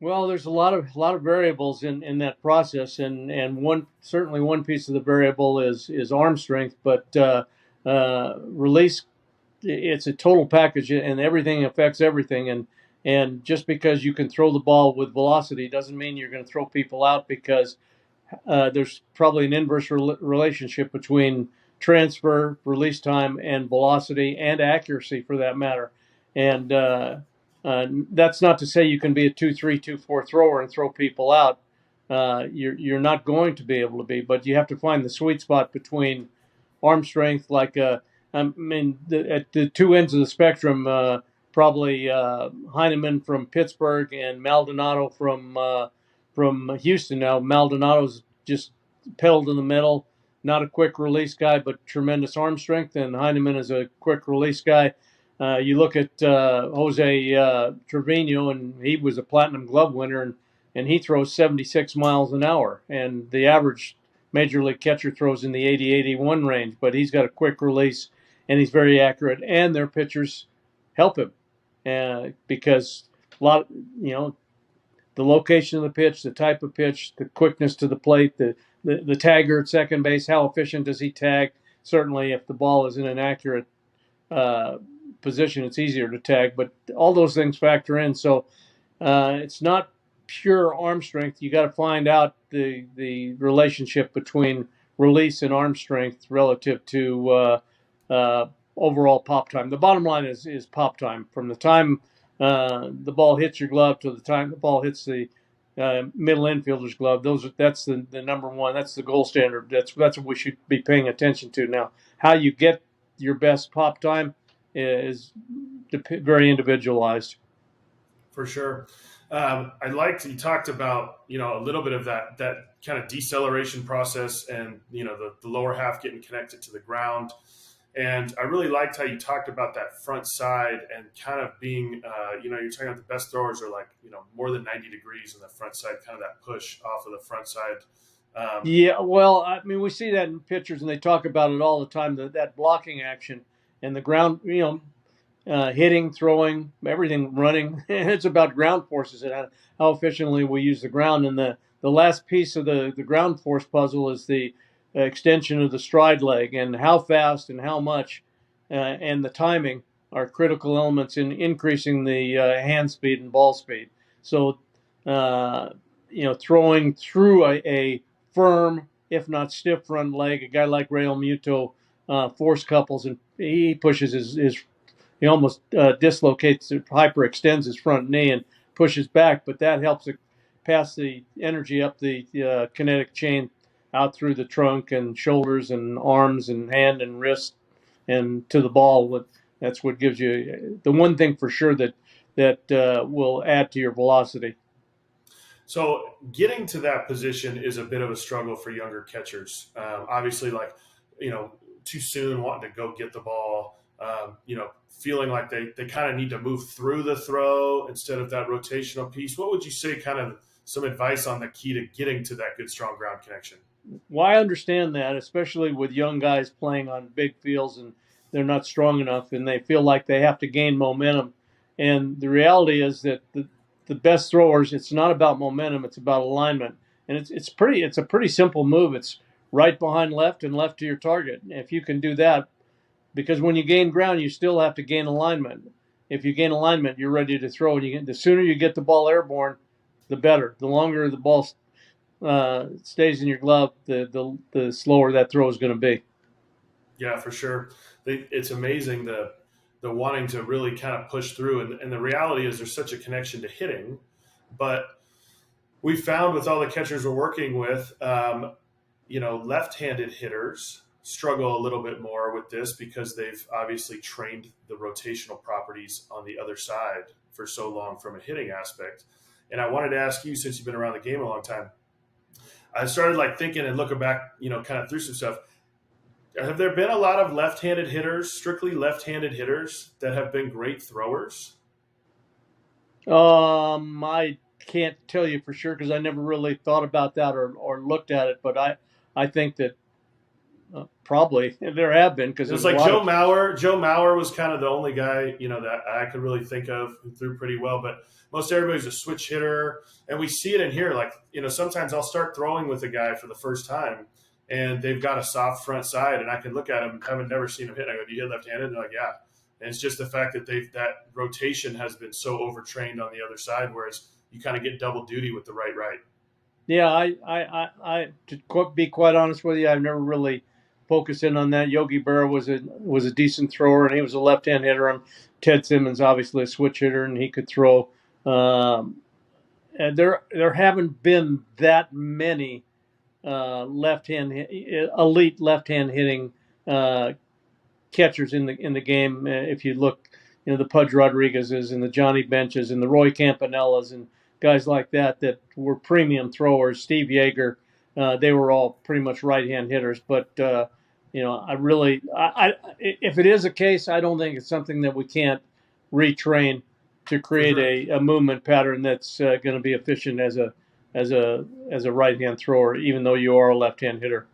Well, there's a lot of variables in that process, and one piece of the variable is arm strength, but release, it's a total package, and everything affects everything. And just because you can throw the ball with velocity doesn't mean you're going to throw people out, because there's probably an inverse relationship between transfer, release time, and velocity and accuracy, for that matter. And that's not to say you can be a 2-3, 2-4 thrower and throw people out. You're not going to be able to be, but you have to find the sweet spot between arm strength, at the two ends of the spectrum, probably Heineman from Pittsburgh and Maldonado from Houston. Now Maldonado's just pedaled in the middle, not a quick release guy, but tremendous arm strength, and Heineman is a quick release guy. You look at Jose Trevino, and he was a Platinum Glove winner, and he throws 76 miles an hour, and the average major league catcher throws in the 80, 81 range, but he's got a quick release, and he's very accurate, and their pitchers help him because a lot, you know, the location of the pitch, the type of pitch, the quickness to the plate, the tagger at second base, how efficient does he tag? Certainly, if the ball is in an accurate uh, position, it's easier to tag, but all those things factor in. So it's not pure arm strength. You got to find out the relationship between release and arm strength relative to overall pop time. The bottom line is pop time from the time the ball hits your glove to the time the ball hits the middle infielder's glove. That's the number one. That's the gold standard. That's what we should be paying attention to now. How you get your best pop time is very individualized. For sure. I liked you talked about a little bit of that kind of deceleration process, and the lower half getting connected to the ground. And I really liked how you talked about that front side and kind of being, you're talking about the best throwers are like, more than 90 degrees on the front side, kind of that push off of the front side. Yeah, well, I mean, we see that in pitchers, and they talk about it all the time. That blocking action and the ground, hitting, throwing, everything running. It's about ground forces and how efficiently we use the ground. And the last piece of the ground force puzzle is the extension of the stride leg, and how fast and how much, and the timing are critical elements in increasing the hand speed and ball speed. So, uh, throwing through a firm, if not stiff front leg, a guy like Real Muto force couples, and he pushes his he almost dislocates, hyperextends his front knee and pushes back, but that helps it pass the energy up the kinetic chain out through the trunk and shoulders and arms and hand and wrist and to the ball. That's what gives you the one thing for sure that will add to your velocity. So getting to that position is a bit of a struggle for younger catchers. Obviously, like you know, too soon wanting to go get the ball. Feeling like they kind of need to move through the throw instead of that rotational piece. What would you say, kind of some advice on the key to getting to that good strong ground connection? Well, I understand that, especially with young guys playing on big fields and they're not strong enough and they feel like they have to gain momentum. And the reality is that the best throwers, it's not about momentum, it's about alignment. And it's a pretty simple move. It's right behind left and left to your target. If you can do that, because when you gain ground, you still have to gain alignment. If you gain alignment, you're ready to throw. The sooner you get the ball airborne, the better. The longer the ball stays in your glove, the slower that throw is going to be. Yeah, for sure. It's amazing the wanting to really kind of push through, and the reality is there's such a connection to hitting, but we found with all the catchers we're working with, left-handed hitters struggle a little bit more with this because they've obviously trained the rotational properties on the other side for so long from a hitting aspect. And I wanted to ask you, since you've been around the game a long time, I started like thinking and looking back, kind of through some stuff. Have there been a lot of left-handed hitters, strictly left-handed hitters, that have been great throwers? I can't tell you for sure because I never really thought about that or looked at it, but I think that Probably there have been because It was there's a like lot Joe of. Mauer. Joe Mauer was kind of the only guy, that I could really think of who threw pretty well. But most everybody's a switch hitter, and we see it in here. Like, sometimes I'll start throwing with a guy for the first time, and they've got a soft front side, and I can look at him, having never seen him hit. And I go, "Do you hit left-handed?" And they're like, "Yeah." And it's just the fact that that rotation has been so overtrained on the other side, whereas you kind of get double duty with the right. Yeah, be quite honest with you, I've never really focused in on that. Yogi Berra was a decent thrower, and he was a left-hand hitter. And Ted Simmons, obviously a switch hitter, and he could throw. And there haven't been that many elite left-hand hitting uh, catchers in the game. If you look, the Pudge Rodriguez's and the Johnny Benches and the Roy Campanellas and guys like that were premium throwers. Steve Yeager, they were all pretty much right-hand hitters. But if it is a case, I don't think it's something that we can't retrain to For create sure. a movement pattern that's going to be efficient as a right-hand thrower, even though you are a left-hand hitter.